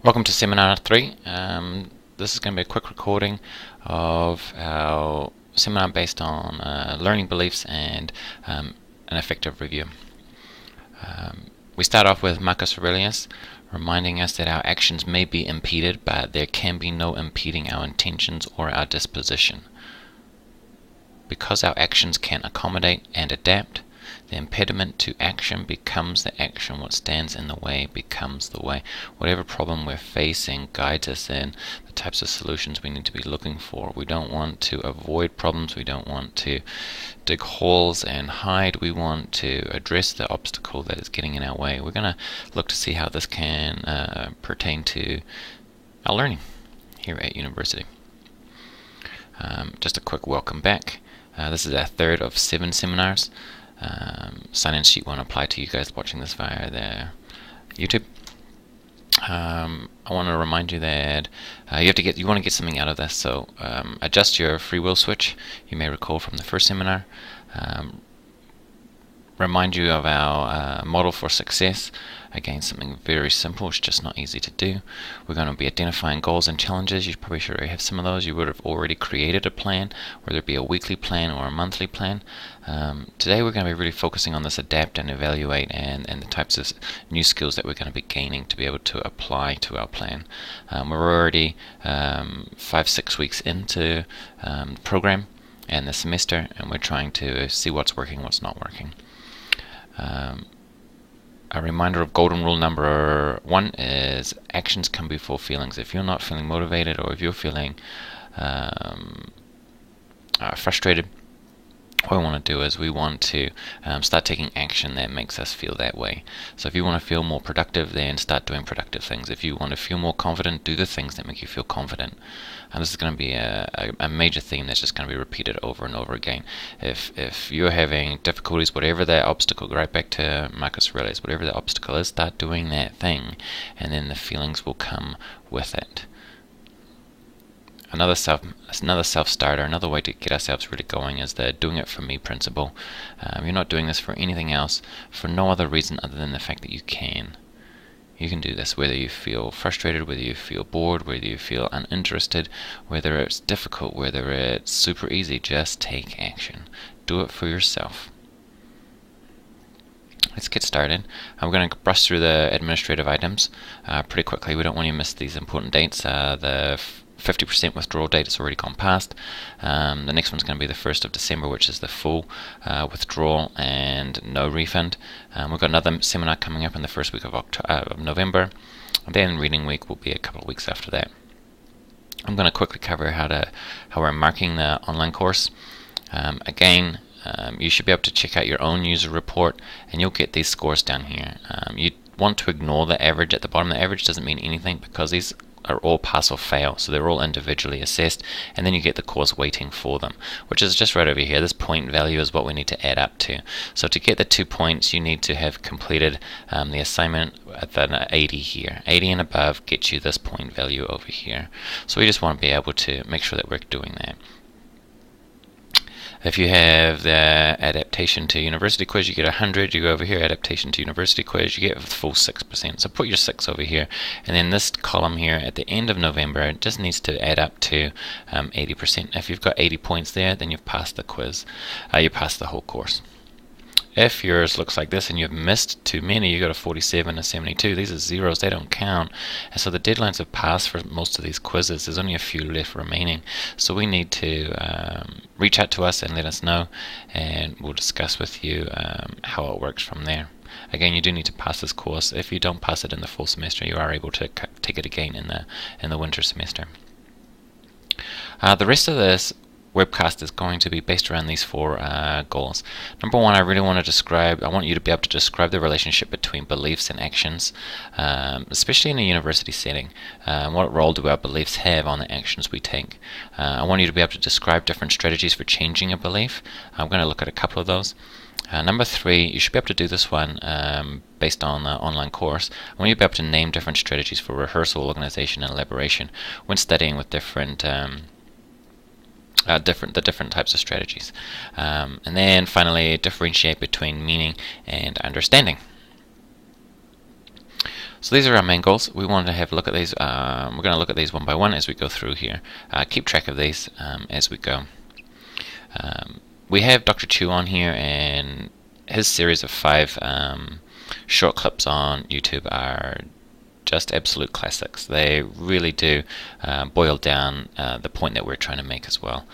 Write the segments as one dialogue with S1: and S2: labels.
S1: Welcome to Seminar 3. This is going to be a quick recording of our seminar based on learning beliefs and an effective review. We start off with Marcus Aurelius reminding us that our actions may be impeded, but there can be no impeding our intentions or our disposition. Because our actions can accommodate and adapt, the impediment to action becomes the action. What stands in the way becomes the way. Whatever problem we're facing guides us in the types of solutions we need to be looking for. We don't want to avoid problems. We don't want to dig holes and hide. We want to address the obstacle that is getting in our way. We're going to look to see how this can pertain to our learning here at university. Just a quick welcome back. This is our third of 7 seminars. Sign-in sheet won't apply to you guys watching this via the YouTube. I want to remind you that you want to get something out of this, so adjust your free will switch. You may recall from the first seminar. Remind you of our model for success. Again, something very simple. It's just not easy to do. We're going to be identifying goals and challenges. You probably should already have some of those. You would have already created a plan, whether it be a weekly plan or a monthly plan. Today we're going to be really focusing on this adapt and evaluate and the types of new skills that we're going to be gaining to be able to apply to our plan. We're already 5-6 weeks into the program and the semester, and we're trying to see what's working, what's not working. A reminder of golden rule number 1 is actions come before feelings. If you're not feeling motivated, or if you're feeling frustrated, what we want to do is we want to start taking action that makes us feel that way. So if you want to feel more productive, then start doing productive things. If you want to feel more confident, do the things that make you feel confident. And this is going to be a major theme that's just going to be repeated over and over again. If you're having difficulties, whatever that obstacle, go right back to Marcus Aurelius, whatever the obstacle is, start doing that thing, and then the feelings will come with it. Another self-starter, another way to get ourselves really going is the doing it for me principle. You're not doing this for anything else, for no other reason other than the fact that you can. You can do this whether you feel frustrated, whether you feel bored, whether you feel uninterested, whether it's difficult, whether it's super easy. Just take action. Do it for yourself. Let's get started. I'm going to brush through the administrative items pretty quickly. We don't want you to miss these important dates. The 50% withdrawal date has already gone past. The next one's going to be the 1st of December, which is the full withdrawal and no refund. We've got another seminar coming up in the first week of November, and then reading week will be a couple of weeks after that. I'm going to quickly cover how we're marking the online course. Again, you should be able to check out your own user report, and you'll get these scores down here. You want to ignore the average at the bottom. The average doesn't mean anything because these are all pass or fail, so they're all individually assessed, and then you get the course weighting for them, which is just right over here. This point value is what we need to add up to. So to get the 2 points, you need to have completed the assignment at the 80 here. 80 and above gets you this point value over here. So we just want to be able to make sure that we're doing that. If you have the adaptation to university quiz, you get 100. You go over here, adaptation to university quiz, you get a full 6%. So put your 6 over here, and then this column here at the end of November, it just needs to add up to 80%. If you've got 80 points there, then you've passed the quiz. You passed the whole course. If yours looks like this and you've missed too many, you got a 47, a 72, these are zeros, they don't count. And so the deadlines have passed for most of these quizzes. There's only a few left remaining. So we need to reach out to us and let us know, and we'll discuss with you how it works from there. Again, you do need to pass this course. If you don't pass it in the full semester, you are able to take it again in the winter semester. The rest of this webcast is going to be based around these 4 goals. Number 1, I want you to be able to describe the relationship between beliefs and actions, especially in a university setting. What role do our beliefs have on the actions we take? I want you to be able to describe different strategies for changing a belief. I'm going to look at a couple of those. Number 3, you should be able to do this one based on the online course. I want you to be able to name different strategies for rehearsal, organization, and elaboration when studying with different different types of strategies. And then finally, differentiate between meaning and understanding. So these are our main goals. We wanted to have a look at these. We're going to look at these one by one as we go through here. Keep track of these as we go. We have Dr. Chu on here, and his series of 5 short clips on YouTube are just absolute classics. They really do boil down the point that we're trying to make as well.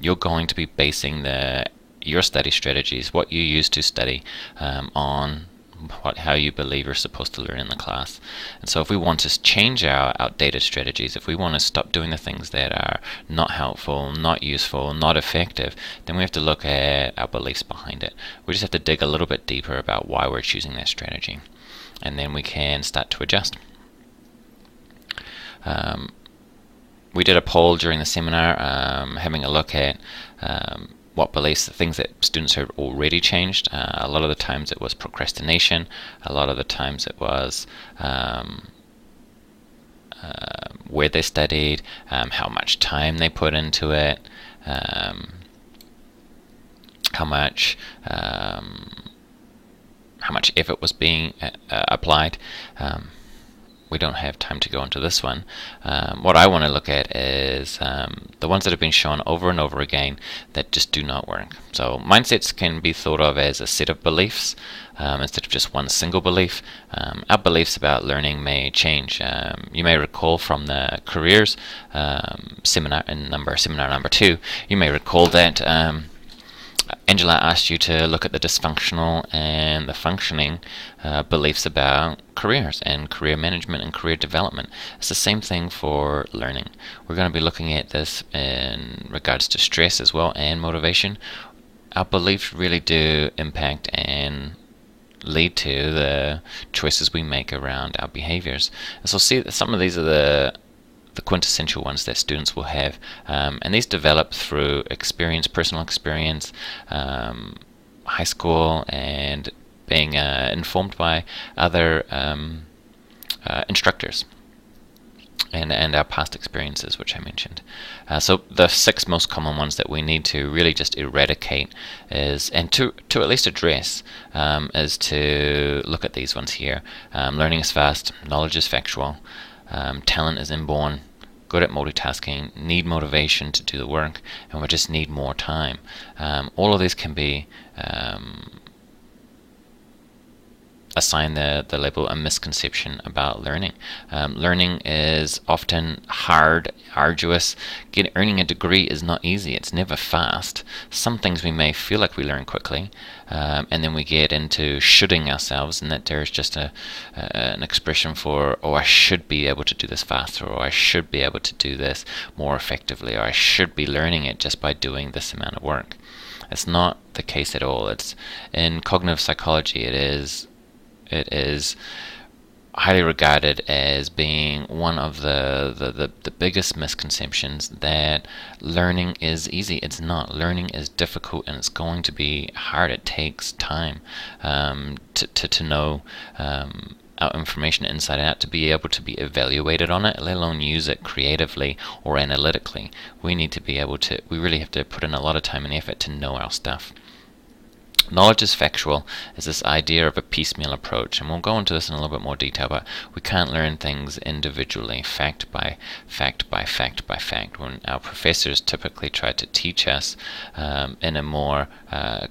S1: You're going to be basing your study strategies, what you use to study, on how you believe you're supposed to learn in the class. And so if we want to change our outdated strategies, if we want to stop doing the things that are not helpful, not useful, not effective, then we have to look at our beliefs behind it. We just have to dig a little bit deeper about why we're choosing that strategy, and then we can start to adjust. We did a poll during the seminar, having a look at what beliefs, things that students have already changed. A lot of the times it was procrastination. A lot of the times it was where they studied, how much time they put into it, how much effort was being applied. We don't have time to go into this one. What I want to look at is the ones that have been shown over and over again that just do not work. So mindsets can be thought of as a set of beliefs instead of just one single belief. Our beliefs about learning may change. You may recall from the careers seminar number 2, you may recall that Angela asked you to look at the dysfunctional and the functioning beliefs about careers and career management and career development. It's the same thing for learning. We're going to be looking at this in regards to stress as well and motivation. Our beliefs really do impact and lead to the choices we make around our behaviors. And so see that some of these are the quintessential ones that students will have, and these develop through experience, personal experience, high school, and being informed by other instructors and our past experiences, which I mentioned. So the 6 most common ones that we need to really just eradicate and to at least address, is to look at these ones here. Learning is fast, knowledge is factual, talent is inborn, good at multitasking, need motivation to do the work, and we just need more time. All of these can be assigned the label a misconception about learning. Learning is often hard, arduous. Earning a degree is not easy. It's never fast. Some things we may feel like we learn quickly, and then we get into shoulding ourselves, and that there's just an expression for, oh, I should be able to do this faster, or I should be able to do this more effectively, or I should be learning it just by doing this amount of work. It's not the case at all. It's in cognitive psychology. It is highly regarded as being one of the biggest misconceptions that learning is easy. It's not. Learning is difficult, and it's going to be hard. It takes time to know our information inside and out, to be able to be evaluated on it, let alone use it creatively or analytically. We really have to put in a lot of time and effort to know our stuff. Knowledge is factual is this idea of a piecemeal approach, and we'll go into this in a little bit more detail, but we can't learn things individually, fact by fact by fact by fact. When our professors typically try to teach us in a more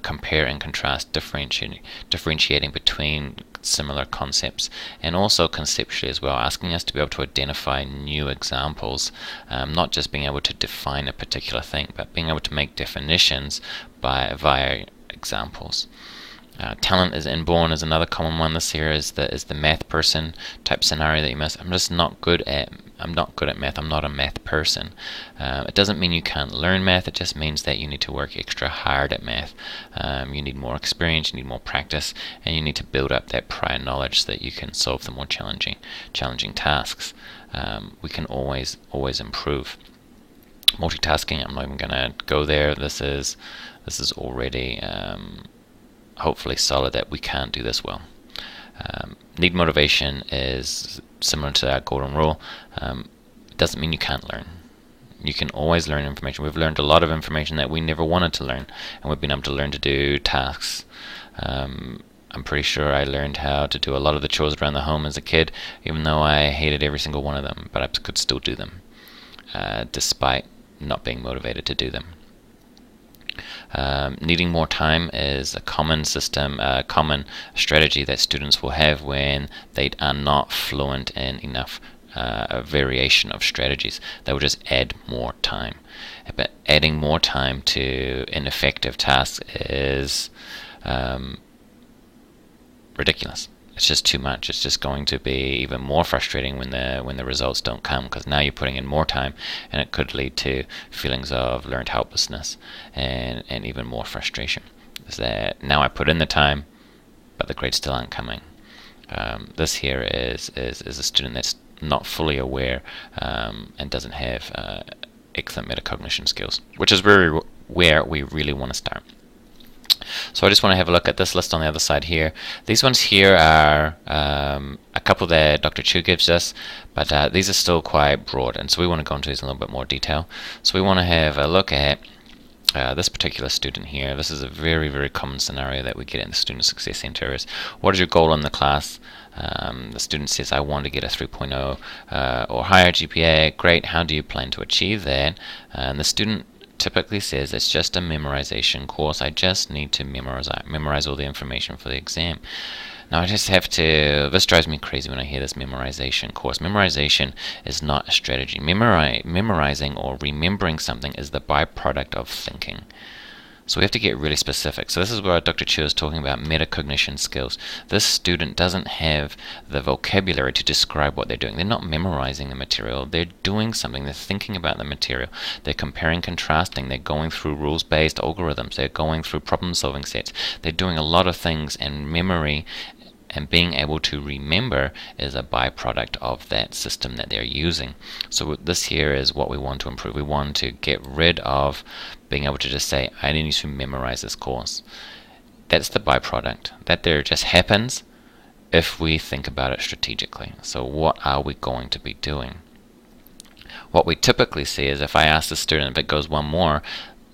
S1: compare and contrast, differentiating between similar concepts, and also conceptually as well, asking us to be able to identify new examples, not just being able to define a particular thing, but being able to make definitions via examples. Talent is inborn is another common one. This here is the math person type scenario that you miss. I'm not good at math. I'm not a math person. It doesn't mean you can't learn math. It just means that you need to work extra hard at math. You need more experience, you need more practice, and you need to build up that prior knowledge so that you can solve the more challenging tasks. We can always improve. Multitasking, I'm not even going to go there. This is already hopefully solid that we can't do this well. Need motivation is similar to our golden rule. It doesn't mean you can't learn. You can always learn information. We've learned a lot of information that we never wanted to learn, and we've been able to learn to do tasks I'm pretty sure I learned how to do a lot of the chores around the home as a kid, even though I hated every single one of them, but I could still do them, despite not being motivated to do them. Needing more time is a common common strategy that students will have when they are not fluent in enough a variation of strategies. They will just add more time. But adding more time to ineffective tasks is ridiculous. It's just too much. It's just going to be even more frustrating when the results don't come, because now you're putting in more time, and it could lead to feelings of learned helplessness and even more frustration. Is that now I put in the time, but the grades still aren't coming. This here is a student that's not fully aware and doesn't have excellent metacognition skills, which is where we really want to start. So I just want to have a look at this list on the other side here. These ones here are a couple that Dr. Chu gives us, but these are still quite broad, and so we want to go into these in a little bit more detail. So we want to have a look at this particular student here. This is a very, very common scenario that we get in the Student Success Center is, what is your goal in the class? The student says, I want to get a 3.0 or higher GPA. Great, how do you plan to achieve that? And the student typically says, it's just a memorization course. I just need to memorize all the information for the exam. Now I just have to, this drives me crazy when I hear this memorization course. Memorization is not a strategy. Memorizing or remembering something is the byproduct of thinking. So we have to get really specific. So this is where Dr. Chu is talking about metacognition skills. This student doesn't have the vocabulary to describe what they're doing. They're not memorizing the material. They're doing something. They're thinking about the material. They're comparing, contrasting. They're going through rules-based algorithms. They're going through problem-solving sets. They're doing a lot of things, and memory and being able to remember is a byproduct of that system that they're using. So this here is what we want to improve. We want to get rid of being able to just say, I need to memorize this course. That's the byproduct. That there just happens if we think about it strategically. So what are we going to be doing? What we typically see is, if I ask the student if it goes one more,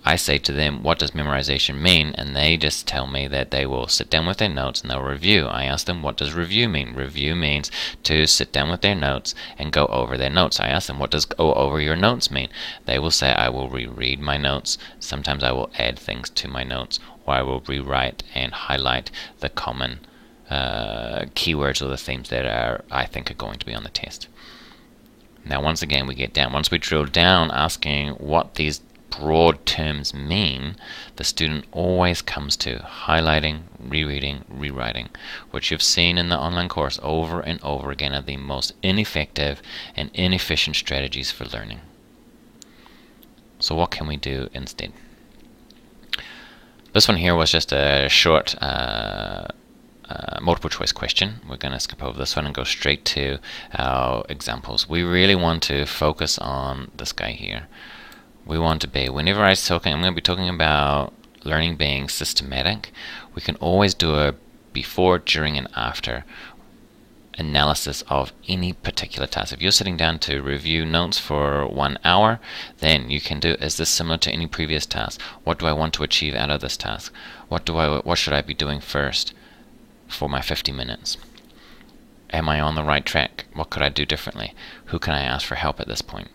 S1: I say to them, what does memorization mean? And they just tell me that they will sit down with their notes and they'll review. I ask them, what does review mean? Review means to sit down with their notes and go over their notes. I ask them, what does go over your notes mean? They will say, I will reread my notes. Sometimes I will add things to my notes, or I will rewrite and highlight the common keywords or the themes that I think are going to be on the test. Now once again, once we drill down asking what these broad terms mean, the student always comes to highlighting, rereading, rewriting, which you've seen in the online course over and over again are the most ineffective and inefficient strategies for learning. So what can we do instead? This one here was just a short multiple choice question. We're going to skip over this one and go straight to our examples. We really want to focus on this guy here. We want to be, whenever I'm going to be talking about learning being systematic, we can always do a before, during, and after analysis of any particular task. If you're sitting down to review notes for 1 hour, then you can do, is this similar to any previous task? What do I want to achieve out of this task? What should I be doing first for my 50 minutes? Am I on the right track? What could I do differently? Who can I ask for help at this point?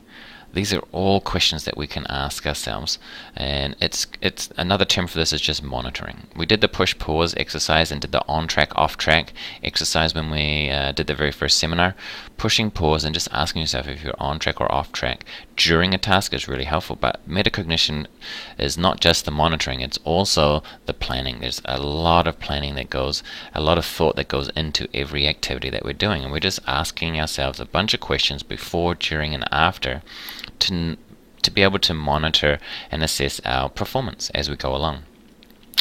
S1: These are all questions that we can ask ourselves, and it's another term for this is just monitoring. We did the push-pause exercise and did the on-track, off-track exercise when we did the very first seminar. Pushing pause and just asking yourself if you're on track or off track during a task is really helpful, but metacognition is not just the monitoring, it's also the planning. There's a lot of planning that goes, a lot of thought that goes into every activity that we're doing, and we're just asking ourselves a bunch of questions before, during, and after to be able to monitor and assess our performance as we go along.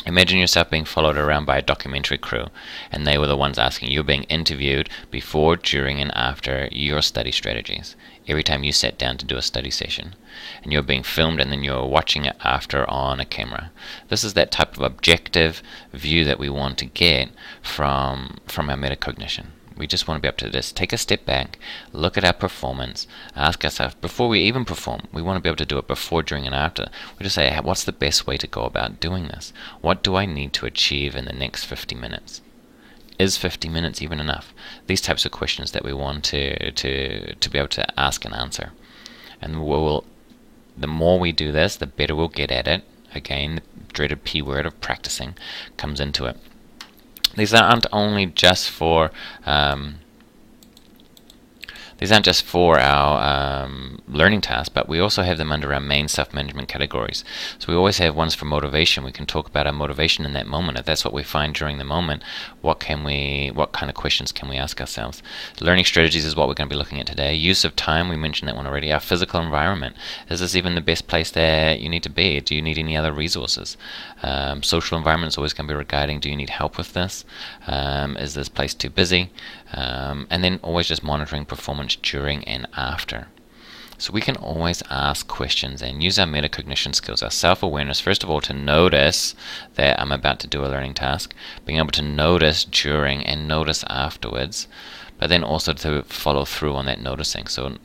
S1: Imagine yourself being followed around by a documentary crew, and they were the ones asking. You're being interviewed before, during, and after your study strategies. Every time you sat down to do a study session, and you're being filmed, and then you're watching it after on a camera. This is that type of objective view that we want to get from our metacognition. We just want to be able to just take a step back, look at our performance, ask ourselves, before we even perform, we want to be able to do it before, during, and after. We just say, what's the best way to go about doing this? What do I need to achieve in the next 50 minutes? Is 50 minutes even enough? These types of questions that we want to be able to ask and answer. And the more we do this, the better we'll get at it. Again, the dreaded P word of practicing comes into it. These aren't only just for our learning tasks, but we also have them under our main self-management categories. So we always have ones for motivation. We can talk about our motivation in that moment. If that's what we find during the moment, what kind of questions can we ask ourselves? Learning strategies is what we're going to be looking at today. Use of time, we mentioned that one already. Our physical environment. Is this even the best place that you need to be? Do you need any other resources? Social environment is always going to be regarding, do you need help with this? Is this place too busy? And then always just monitoring performance during and after. So we can always ask questions and use our metacognition skills, our self-awareness, first of all, to notice that I'm about to do a learning task, being able to notice during and notice afterwards, but then also to follow through on that noticing. So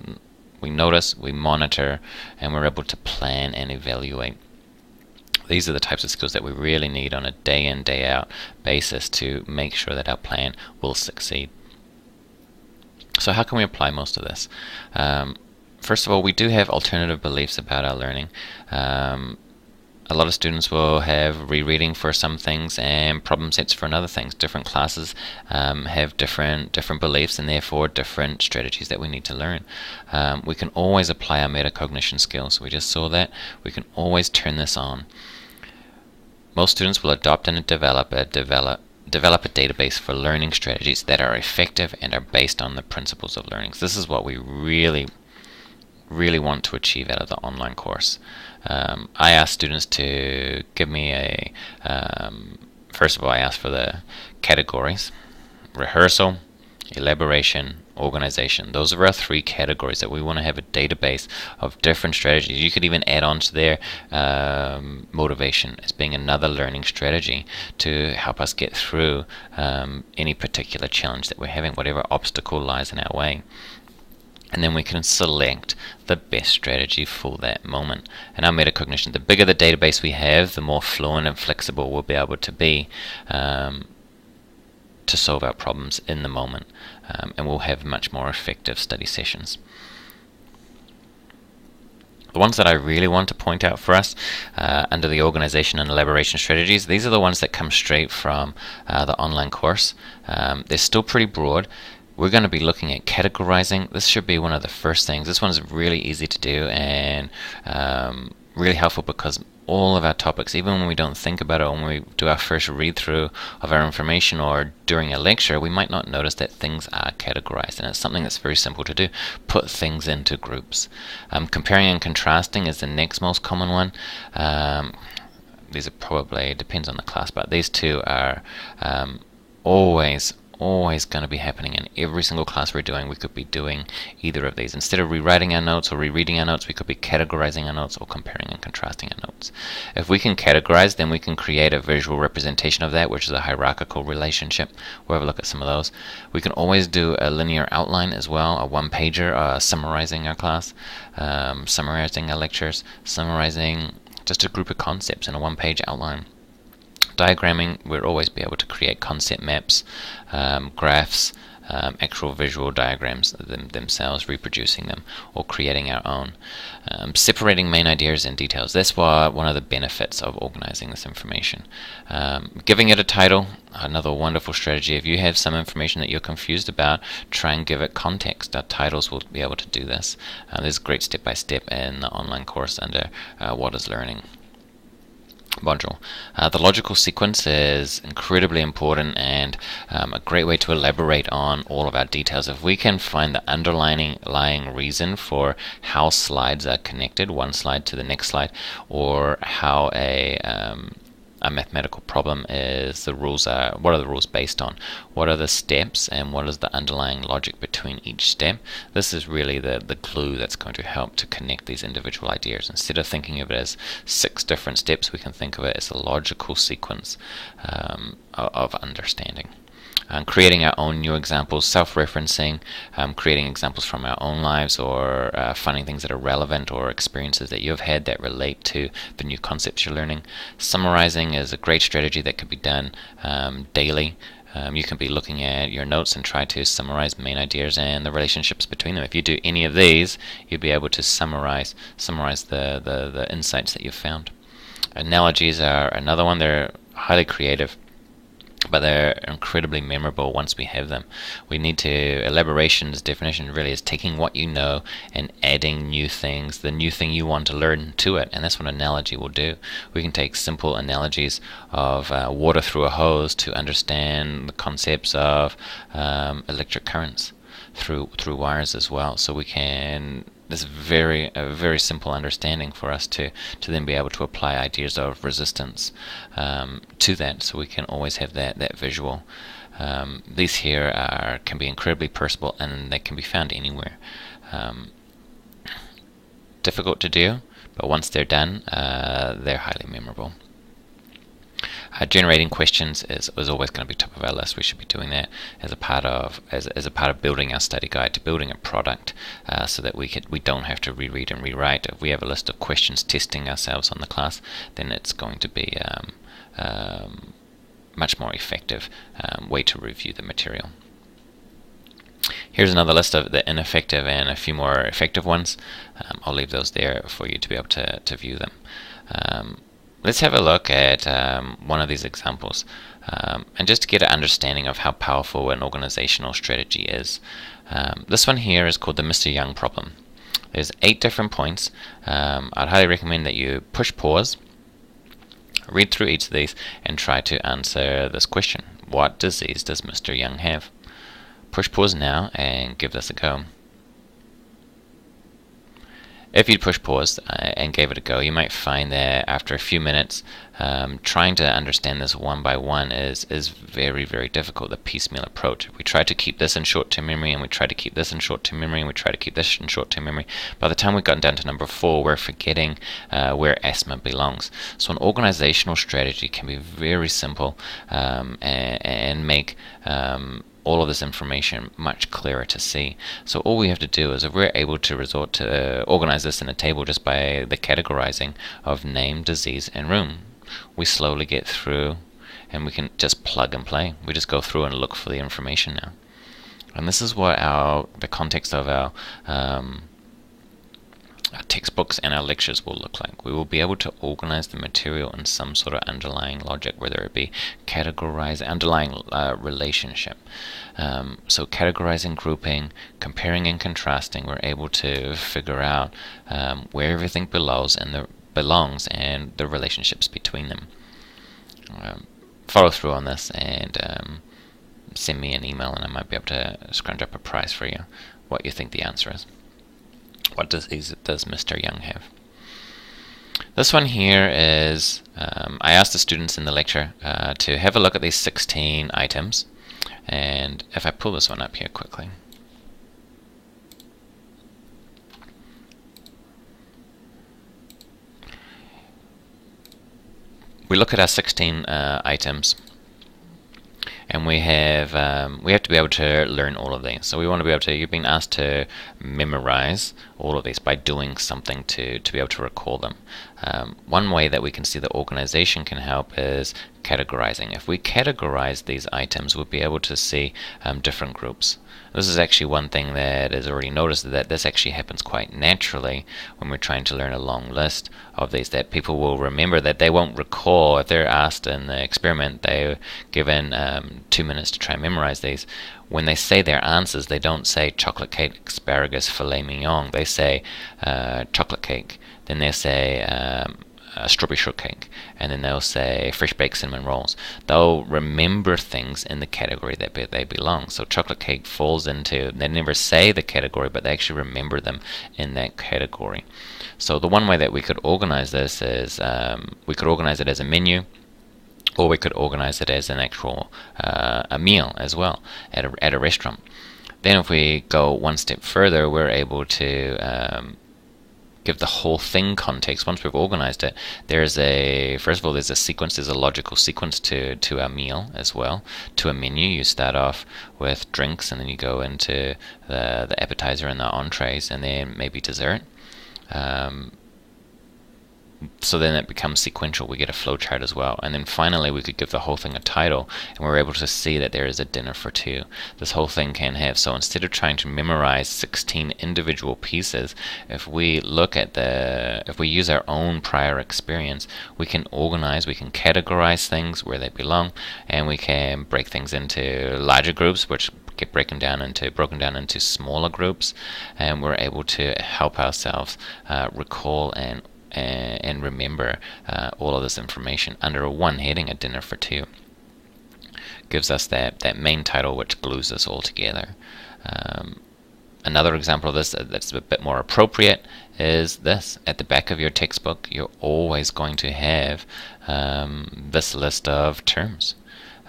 S1: we notice, we monitor, and we're able to plan and evaluate. These are the types of skills that we really need on a day in, day out basis to make sure that our plan will succeed. So how can we apply most of this? First of all, we do have alternative beliefs about our learning. A lot of students will have rereading for some things and problem sets for other things. Different classes have different beliefs and therefore different strategies that we need to learn. We can always apply our metacognition skills. We just saw that. We can always turn this on. Most students will adopt and develop a database for learning strategies that are effective and are based on the principles of learning. So this is what we really want to achieve out of the online course. I ask students to give me first of all, I ask for the categories: rehearsal, elaboration, organization. Those are our three categories that we want to have a database of different strategies. You could even add on to their motivation as being another learning strategy to help us get through any particular challenge that we're having, whatever obstacle lies in our way. And then we can select the best strategy for that moment. And our metacognition, the bigger the database we have, the more fluent and flexible we'll be able to be to solve our problems in the moment, and we'll have much more effective study sessions. The ones that I really want to point out for us under the organization and elaboration strategies, these are the ones that come straight from the online course. They're still pretty broad. We're going to be looking at categorizing. This should be one of the first things. This one's really easy to do and really helpful because all of our topics, even when we don't think about it, when we do our first read through of our information or during a lecture, we might not notice that things are categorized, and it's something that's very simple to do. Put things into groups. Comparing and contrasting is the next most common one. These are probably, depends on the class, but these two are always going to be happening in every single class we're doing. We could be doing either of these. Instead of rewriting our notes or rereading our notes, we could be categorizing our notes or comparing and contrasting our notes. If we can categorize, then we can create a visual representation of that, which is a hierarchical relationship. We'll have a look at some of those. We can always do a linear outline as well, a one-pager summarizing our class, summarizing our lectures, summarizing just a group of concepts in a one-page outline. Diagramming, we'll always be able to create concept maps, graphs, actual visual diagrams themselves, reproducing them, or creating our own. Separating main ideas and details. That's one of the benefits of organizing this information. Giving it a title, another wonderful strategy. If you have some information that you're confused about, try and give it context. Our titles will be able to do this. There's a great step-by-step in the online course under What is Learning module. The logical sequence is incredibly important and a great way to elaborate on all of our details. If we can find the underlying reason for how slides are connected, one slide to the next slide, or how a mathematical problem is, what are the rules based on, what are the steps, and what is the underlying logic between each step. This is really the clue that's going to help to connect these individual ideas. Instead of thinking of it as 6 different steps, we can think of it as a logical sequence of understanding. Creating our own new examples, self-referencing, creating examples from our own lives, or finding things that are relevant or experiences that you've had that relate to the new concepts you're learning. Summarizing is a great strategy that could be done daily. You can be looking at your notes and try to summarize main ideas and the relationships between them. If you do any of these, you'll be able to summarize the insights that you've found. Analogies are another one. They're highly creative, but they're incredibly memorable once we have them. We need to, elaboration's definition really is taking what you know and adding new things, the new thing you want to learn to it, and that's what an analogy will do. We can take simple analogies of water through a hose to understand the concepts of electric currents through wires as well. So we can, this is a very simple understanding for us to then be able to apply ideas of resistance to that, so we can always have that visual. These here can be incredibly personable, and they can be found anywhere. Difficult to do, but once they're done, they're highly memorable. Generating questions is always going to be top of our list. We should be doing that as a part of building our study guide to building a product, so that we don't have to reread and rewrite. If we have a list of questions testing ourselves on the class, then it's going to be much more effective way to review the material. Here's another list of the ineffective and a few more effective ones. I'll leave those there for you to be able to view them. Let's have a look at one of these examples, and just to get an understanding of how powerful an organizational strategy is. This one here is called the Mr. Young problem. There's 8 different points. I'd highly recommend that you push pause, read through each of these, and try to answer this question. What disease does Mr. Young have? Push pause now and give this a go. If you push pause and gave it a go, you might find that after a few minutes, trying to understand this one by one is very, very difficult, the piecemeal approach. If we try to keep this in short-term memory, and we try to keep this in short-term memory, and we try to keep this in short-term memory, by the time we've gotten down to number 4, we're forgetting where asthma belongs. So an organizational strategy can be very simple and make all of this information much clearer to see. So all we have to do is, if we're able to resort to organize this in a table just by the categorizing of name, disease, and room, we slowly get through, and we can just plug and play. We just go through and look for the information now. And this is what the context of our textbooks and our lectures will look like. We will be able to organize the material in some sort of underlying logic, whether it be underlying relationship. So categorizing, grouping, comparing and contrasting, we're able to figure out where everything belongs and the relationships between them. Follow through on this and send me an email, and I might be able to scrunch up a prize for you, what you think the answer is. What disease does Mr. Young have? This one here is, I asked the students in the lecture to have a look at these 16 items, and if I pull this one up here quickly, we look at our 16 items, and we have to be able to learn all of these. So we want to be able to, you've been asked to memorize all of these by doing something to be able to recall them. One way that we can see the organization can help is categorizing. If we categorize these items, we'll be able to see different groups. This is actually one thing that is already noticed, that this actually happens quite naturally when we're trying to learn a long list of these, that people will remember, that they won't recall. If they're asked in the experiment, they're given 2 minutes to try and memorize these. When they say their answers, they don't say chocolate cake, asparagus, filet mignon. They say chocolate cake. Then they say strawberry shortcake, and then they'll say fresh baked cinnamon rolls. They'll remember things in the category that they belong. So chocolate cake falls into, they never say the category, but they actually remember them in that category. So the one way that we could organize this is, we could organize it as a menu, or we could organize it as an actual a meal as well at a restaurant. Then if we go one step further, we're able to give the whole thing context. Once we've organized it, there's a sequence, there's a logical sequence to our meal as well, to a menu. You start off with drinks, and then you go into the appetizer and the entrees, and then maybe dessert. so then it becomes sequential. We get a flowchart as well. And then finally we could give the whole thing a title, and we're able to see that there is a dinner for two. This whole thing can have, so instead of trying to memorize 16 individual pieces, if we use our own prior experience, we can organize, we can categorize things where they belong, and we can break things into larger groups, which get broken down into smaller groups, and we're able to help ourselves recall and remember all of this information under one heading, a dinner for two. Gives us that main title which glues us all together. Another example of this that's a bit more appropriate is this. At the back of your textbook, you're always going to have this list of terms.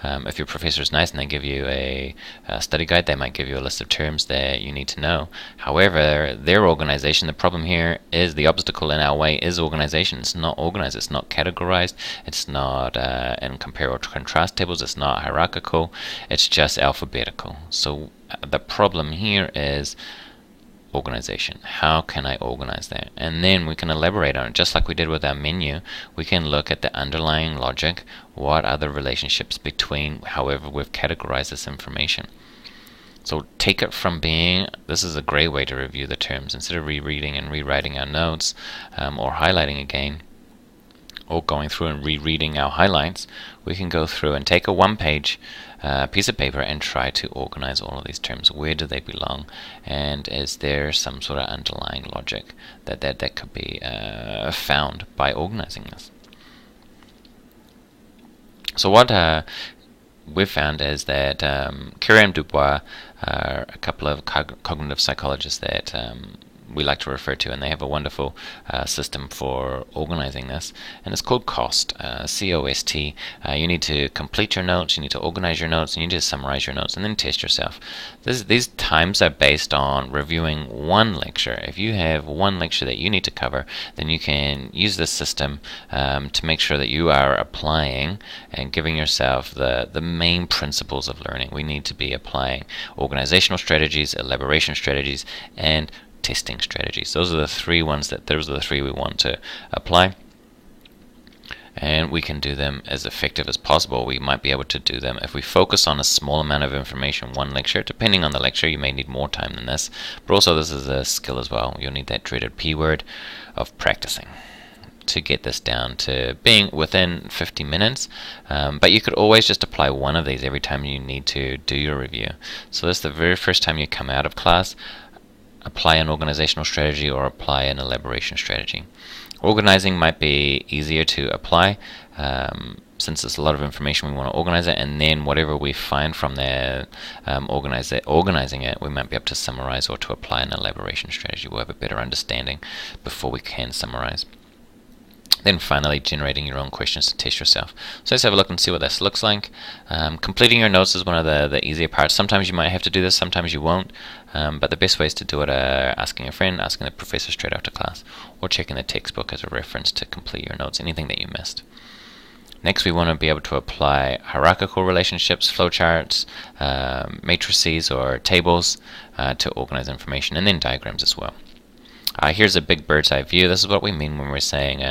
S1: If your professor is nice and they give you a study guide, they might give you a list of terms that you need to know. However, their organization, the problem here is the obstacle in our way is organization. It's not organized, it's not categorized, it's not in compare or contrast tables, it's not hierarchical, it's just alphabetical. So the problem here is organization. How can I organize that? And then we can elaborate on it. Just like we did with our menu, we can look at the underlying logic. What are the relationships between however we've categorized this information? So take it from being, this is a great way to review the terms. Instead of rereading and rewriting our notes or highlighting again, or going through and rereading our highlights, we can go through and take a one-page piece of paper and try to organize all of these terms. Where do they belong? And is there some sort of underlying logic that could be found by organizing this? So what we've found is that Curie and Dubois are a couple of cognitive psychologists that we like to refer to, and they have a wonderful system for organizing this, and it's called COST, C-O-S-T. You need to complete your notes, you need to organize your notes, and you need to summarize your notes, and then test yourself. These times are based on reviewing one lecture. If you have one lecture that you need to cover, then you can use this system to make sure that you are applying and giving yourself the main principles of learning. We need to be applying organizational strategies, elaboration strategies, and testing strategies. Those are the three we want to apply, and we can do them as effective as possible. We might be able to do them if we focus on a small amount of information, one lecture. Depending on the lecture, you may need more time than this, but also this is a skill as well. You'll need that dreaded P word of practicing to get this down to being within 50 minutes, but you could always just apply one of these every time you need to do your review. So this is the very first time you come out of class. Apply an organizational strategy or apply an elaboration strategy. Organizing might be easier to apply since it's a lot of information, we want to organize it, and then whatever we find from there, organizing it, we might be able to summarize or to apply an elaboration strategy. We'll have a better understanding before we can summarize. Then finally, generating your own questions to test yourself. So let's have a look and see what this looks like. Completing your notes is one of the easier parts. Sometimes you might have to do this, sometimes you won't. But the best ways to do it are asking a friend, asking the professor straight after class, or checking the textbook as a reference to complete your notes, anything that you missed. Next, we want to be able to apply hierarchical relationships, flowcharts, matrices or tables to organize information, and then diagrams as well. Here's a big bird's eye view. This is what we mean when we're saying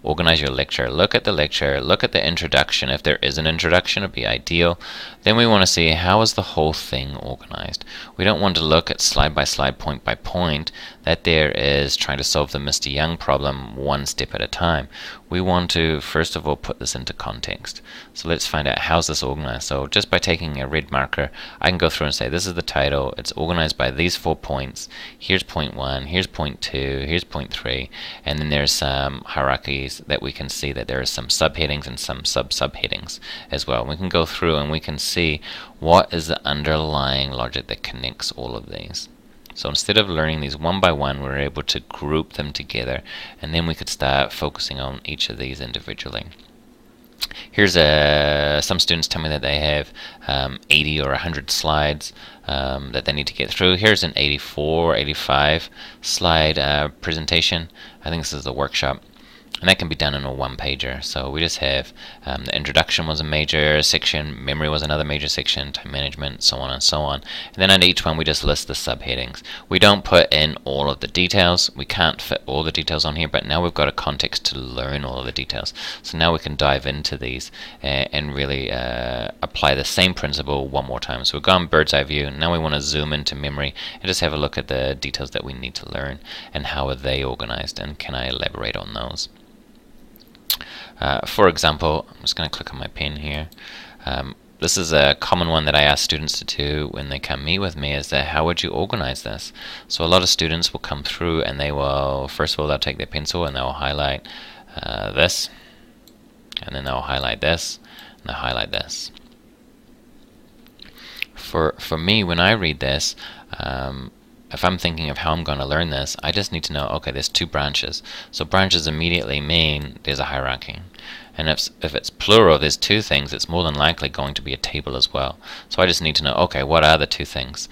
S1: organize your lecture. Look at the lecture, look at the introduction. If there is an introduction, it would be ideal. Then we want to see how is the whole thing organized. We don't want to look at slide by slide, point by point, that there is trying to solve the Mr. Young problem one step at a time. We want to first of all put this into context. So let's find out how's this organized. So just by taking a red marker, I can go through and say this is the title, it's organized by these 4 points. Here's point 1, here's point 2, here's point 3, and then there's some hierarchies that we can see that there are some subheadings and some subheadings as well. We can go through and we can see what is the underlying logic that connects all of these. So instead of learning these one by one, we're able to group them together, and then we could start focusing on each of these individually. Here's some students tell me that they have 80 or 100 slides that they need to get through. Here's an 84 or 85 slide presentation. I think this is the workshop. and that can be done in a one-pager. So we just have the introduction was a major section, memory was another major section, time management, so on and so on. And then under each one we just list the subheadings. We don't put in all of the details. We can't fit all the details on here, but now we've got a context to learn all of the details. So now we can dive into these and really apply the same principle one more time. So we've gone bird's eye view. Now we want to zoom into memory and just have a look at the details that we need to learn and how are they organized, and can I elaborate on those. For example, I'm just going to click on my pen here. This is a common one that I ask students to do when they come meet with me, is that how would you organize this? So a lot of students will come through and they will, first of all, they'll take their pencil and they'll highlight this, and then they'll highlight this, and they'll highlight this. For me, when I read this, if I'm thinking of how I'm going to learn this, I just need to know, okay, there's two branches. So branches immediately mean there's a hierarchy. And if it's plural, there's two things, it's more than likely going to be a table as well. So I just need to know, okay, what are the two things?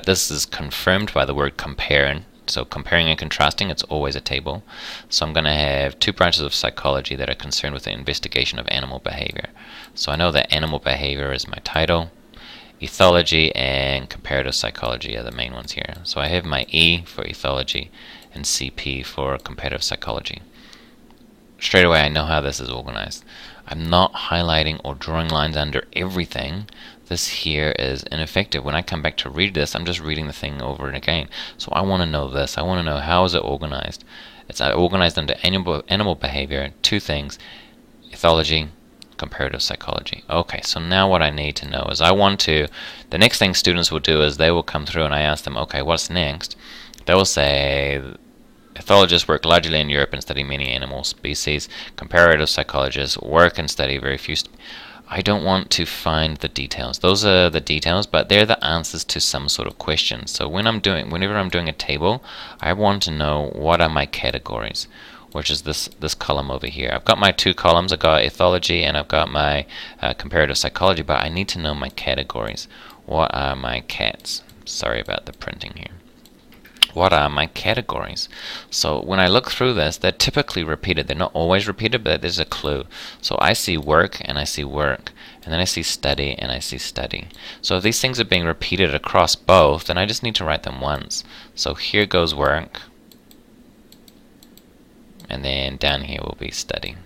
S1: This is confirmed by the word comparing. So comparing and contrasting, it's always a table. So I'm going to have two branches of psychology that are concerned with the investigation of animal behavior. So I know that animal behavior is my title. Ethology and comparative psychology are the main ones here. So I have my E for ethology and CP for comparative psychology. Straight away I know how this is organized. I'm not highlighting or drawing lines under everything. This here is ineffective. When I come back to read this, I'm just reading the thing over and again. So I want to know this. I want to know, how is it organized? It's organized under animal behavior, two things, ethology, comparative psychology. Okay, so now what I need to know is the next thing students will do is they will come through and I ask them, okay, what's next? They will say, ethologists work largely in Europe and study many animal species. Comparative psychologists work and study very few. I don't want to find the details. Those are the details, but they're the answers to some sort of question. So whenever I'm doing a table, I want to know what are my categories, which is this column over here. I've got my two columns. I've got ethology and I've got my comparative psychology, but I need to know my categories. What are my cats? Sorry about the printing here. What are my categories? So when I look through this, they're typically repeated. They're not always repeated, but there's a clue. So I see work and I see work, and then I see study and I see study. So if these things are being repeated across both, then I just need to write them once. So here goes work, and then down here will be study.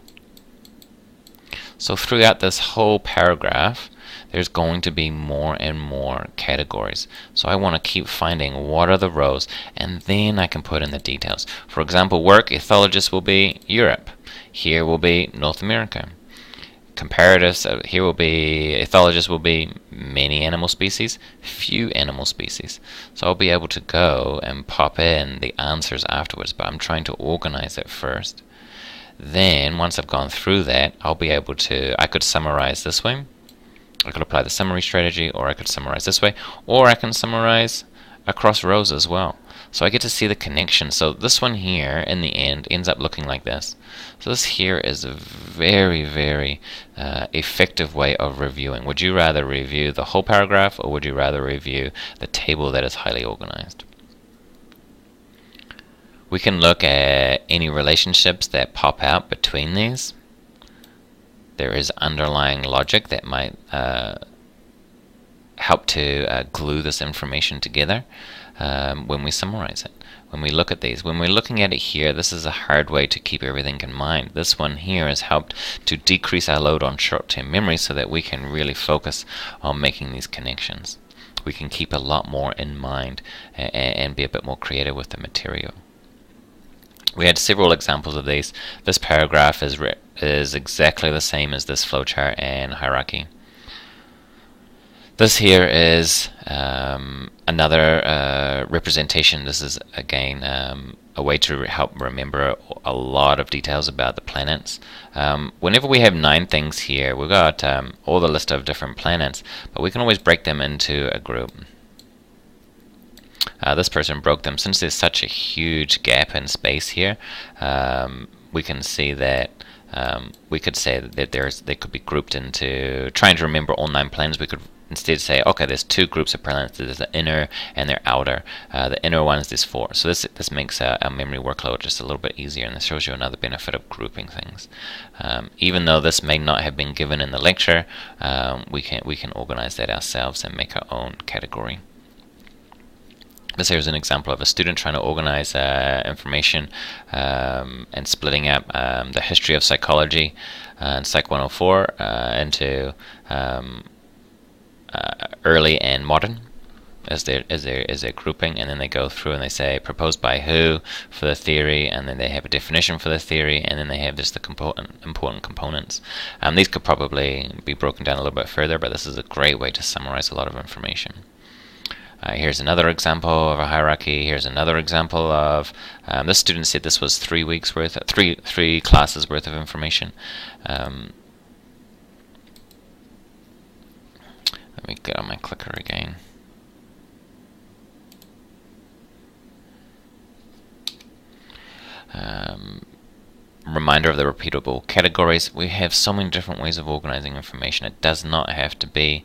S1: So throughout this whole paragraph, there's going to be more and more categories. So I want to keep finding what are the rows, and then I can put in the details. For example, work, ethologists will be Europe. Here will be North America. Comparatives, here will be, ethologists will be many animal species, few animal species. So I'll be able to go and pop in the answers afterwards, but I'm trying to organize it first. Then, once I've gone through that, I'll be able to, I could summarize this way. I could apply the summary strategy, or I could summarize this way, or I can summarize across rows as well. So I get to see the connection. So this one here, in the end, ends up looking like this. So this here is a very, very effective way of reviewing. Would you rather review the whole paragraph, or would you rather review the table that is highly organized? We can look at any relationships that pop out between these. There is underlying logic that might help to glue this information together when we summarize it. When we look at these, when we're looking at it here, this is a hard way to keep everything in mind. This one here has helped to decrease our load on short-term memory so that we can really focus on making these connections. We can keep a lot more in mind and be a bit more creative with the material. We had several examples of these. This paragraph is exactly the same as this flowchart and hierarchy. This here is another representation. This is again a way to help remember a lot of details about the planets. Whenever we have 9 things here, we've got all the list of different planets, but we can always break them into a group. This person broke them. Since there's such a huge gap in space here, we can see that we could say that they could be grouped into, trying to remember all 9 planets, we could instead say, okay, there's two groups of parallels. There's the inner and their outer. The inner one is this 4. So this makes our memory workload just a little bit easier, and this shows you another benefit of grouping things. Even though this may not have been given in the lecture, we can organize that ourselves and make our own category. This here is an example of a student trying to organize information and splitting up the history of psychology in Psych 104 into early and modern as their grouping, and then they go through and they say proposed by who for the theory, and then they have a definition for the theory, and then they have just the important components. These could probably be broken down a little bit further, but this is a great way to summarize a lot of information. Here's another example of a hierarchy. Here's another example of this student said this was 3 weeks worth, three classes worth of information. Let me get on my clicker again. Reminder of the repeatable categories. We have so many different ways of organizing information. It does not have to be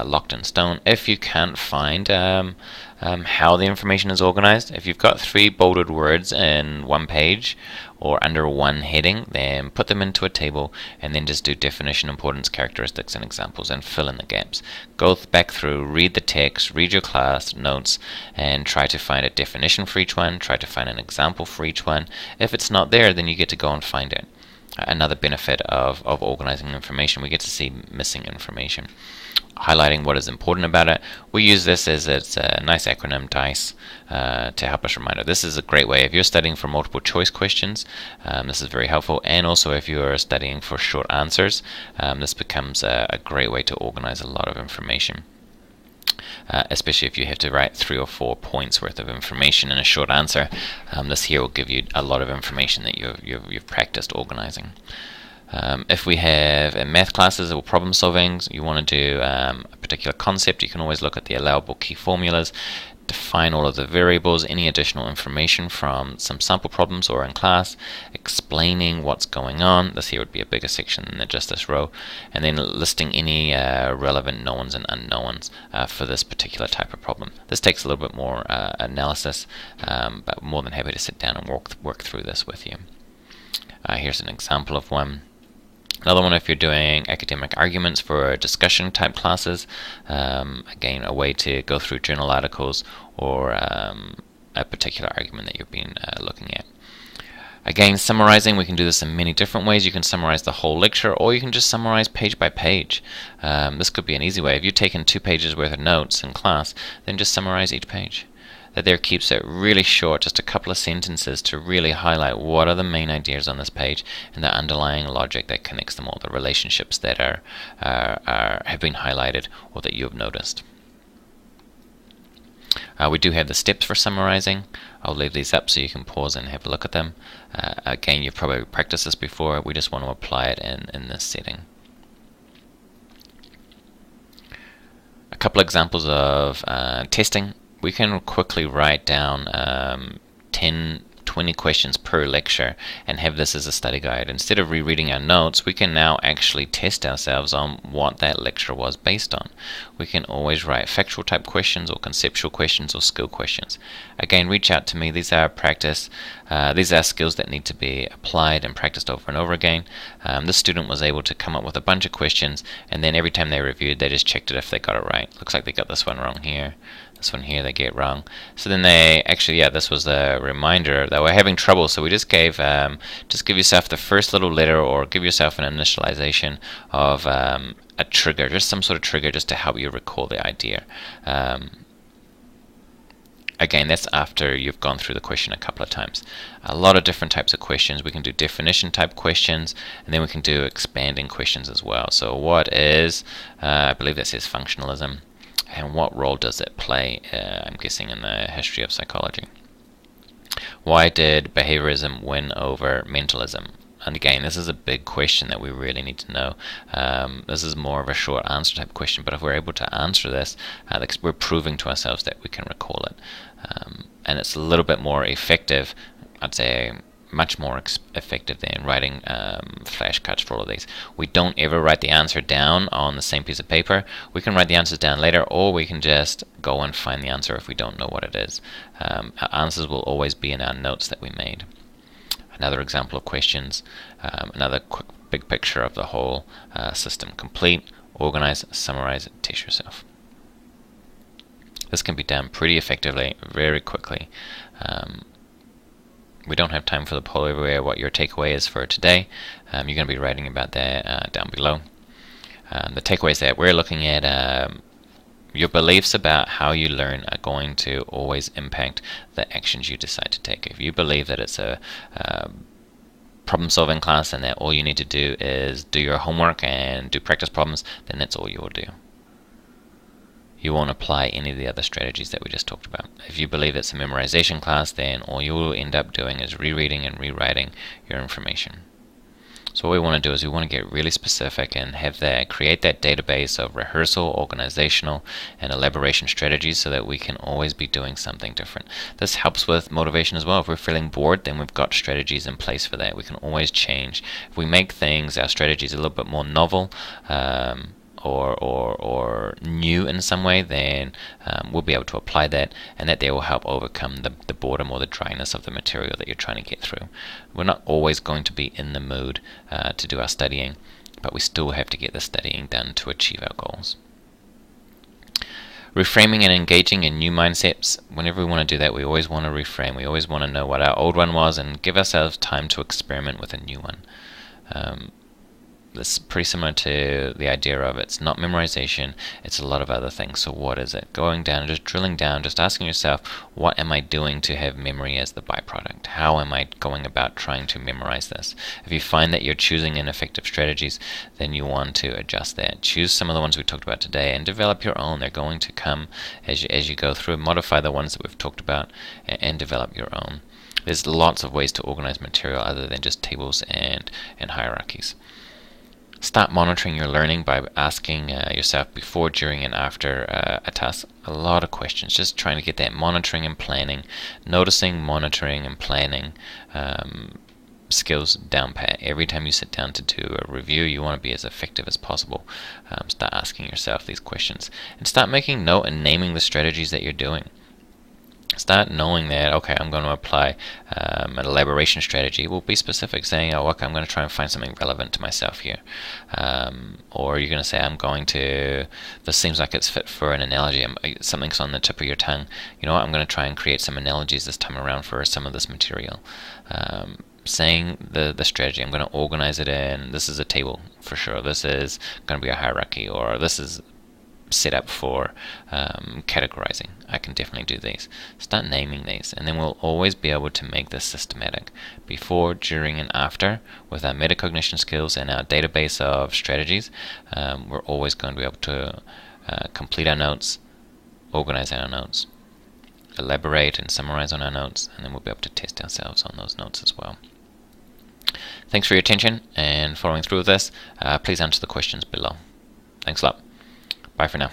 S1: locked in stone. If you can't find how the information is organized, if you've got 3 bolded words in one page or under one heading, then put them into a table and then just do definition, importance, characteristics, and examples, and fill in the gaps. Go back through, read the text, read your class notes, and try to find a definition for each one, try to find an example for each one. If it's not there, then you get to go and find it. Another benefit of organizing information, we get to see missing information, highlighting what is important about it. We use this as it's a nice acronym, DICE, to help us remind. This is a great way if you're studying for multiple choice questions. This is very helpful, and also if you're studying for short answers, this becomes a great way to organize a lot of information. Especially if you have to write 3 or 4 points worth of information in a short answer. This here will give you a lot of information that you've practiced organizing. If we have in math classes or problem solving, you want to do a particular concept, you can always look at the allowable key formulas, define all of the variables, any additional information from some sample problems or in class, explaining what's going on. This here would be a bigger section than just this row, and then listing any relevant knowns and unknowns for this particular type of problem. This takes a little bit more analysis, but more than happy to sit down and work through this with you. Here's an example of one. Another one, if you're doing academic arguments for discussion type classes, again, a way to go through journal articles or a particular argument that you've been looking at. Again, summarizing, we can do this in many different ways. You can summarize the whole lecture, or you can just summarize page by page. This could be an easy way. If you've taken 2 pages worth of notes in class, then just summarize each page. That there keeps it really short, just a couple of sentences to really highlight what are the main ideas on this page and the underlying logic that connects them all, the relationships that have been highlighted or that you have noticed. We do have the steps for summarizing. I'll leave these up so you can pause and have a look at them. Again, you've probably practiced this before. We just want to apply it in this setting. A couple examples of testing. We can quickly write down 10, 20 questions per lecture and have this as a study guide. Instead of rereading our notes, we can now actually test ourselves on what that lecture was based on. We can always write factual type questions or conceptual questions or skill questions. Again, reach out to me. These are practice. These are skills that need to be applied and practiced over and over again. This student was able to come up with a bunch of questions, and then every time they reviewed, they just checked it if they got it right. Looks like they got this one wrong here. This one here they get wrong. So then they actually, this was a reminder that we're having trouble. So we just gave, just give yourself the first little letter, or give yourself an initialization of a trigger, just some sort of trigger, just to help you recall the idea. Again, that's after you've gone through the question a couple of times. A lot of different types of questions. We can do definition type questions, and then we can do expanding questions as well. So what is, I believe that says functionalism, and what role does it play, I'm guessing, in the history of psychology? Why did behaviorism win over mentalism? And again, this is a big question that we really need to know. This is more of a short answer type question, but if we're able to answer this, we're proving to ourselves that we can recall it. And it's a little bit more effective, I'd say, much more effective than writing flashcards for all of these. We don't ever write the answer down on the same piece of paper. We can write the answers down later, or we can just go and find the answer if we don't know what it is. Our answers will always be in our notes that we made. Another example of questions, another quick big picture of the whole system. Complete, organize, summarize, test yourself. This can be done pretty effectively, very quickly. We don't have time for the poll everywhere. What your takeaway is for today, you're going to be writing about that down below. The takeaways that we're looking at, your beliefs about how you learn are going to always impact the actions you decide to take. If you believe that it's a problem-solving class and that all you need to do is do your homework and do practice problems, then that's all you will do. You won't apply any of the other strategies that we just talked about. If you believe it's a memorization class, then all you will end up doing is rereading and rewriting your information. So what we want to do is we want to get really specific and create that database of rehearsal, organizational, and elaboration strategies so that we can always be doing something different. This helps with motivation as well. If we're feeling bored, then we've got strategies in place for that. We can always change. If we make our strategies a little bit more novel, or new in some way, then we'll be able to apply that, and that will help overcome the boredom or the dryness of the material that you're trying to get through. We're not always going to be in the mood to do our studying, but we still have to get the studying done to achieve our goals. Reframing and engaging in new mindsets. Whenever we want to do that, we always want to reframe. We always want to know what our old one was and give ourselves time to experiment with a new one. This is pretty similar to the idea of it's not memorization, it's a lot of other things. So what is it? Going down, just drilling down, just asking yourself, what am I doing to have memory as the byproduct? How am I going about trying to memorize this? If you find that you're choosing ineffective strategies, then you want to adjust that. Choose some of the ones we talked about today and develop your own. They're going to come as you go through. Modify the ones that we've talked about and develop your own. There's lots of ways to organize material other than just tables and hierarchies. Start monitoring your learning by asking yourself before, during, and after a task a lot of questions, just trying to get that monitoring and planning, noticing, monitoring, and planning skills down pat. Every time you sit down to do a review, you want to be as effective as possible. Start asking yourself these questions and start making note and naming the strategies that you're doing. Start knowing that, okay, I'm going to apply an elaboration strategy. We'll be specific, saying, oh, okay, I'm going to try and find something relevant to myself here. Or you're going to say, this seems like it's fit for an analogy. Something's on the tip of your tongue. You know what, I'm going to try and create some analogies this time around for some of this material. Saying the strategy, I'm going to organize it in, this is a table for sure. This is going to be a hierarchy, or this is set up for categorizing. I can definitely do these. Start naming these, and then we'll always be able to make this systematic. Before, during, and after, with our metacognition skills and our database of strategies, we're always going to be able to complete our notes, organize our notes, elaborate and summarize on our notes, and then we'll be able to test ourselves on those notes as well. Thanks for your attention and following through with this. Please answer the questions below. Thanks a lot. Bye for now.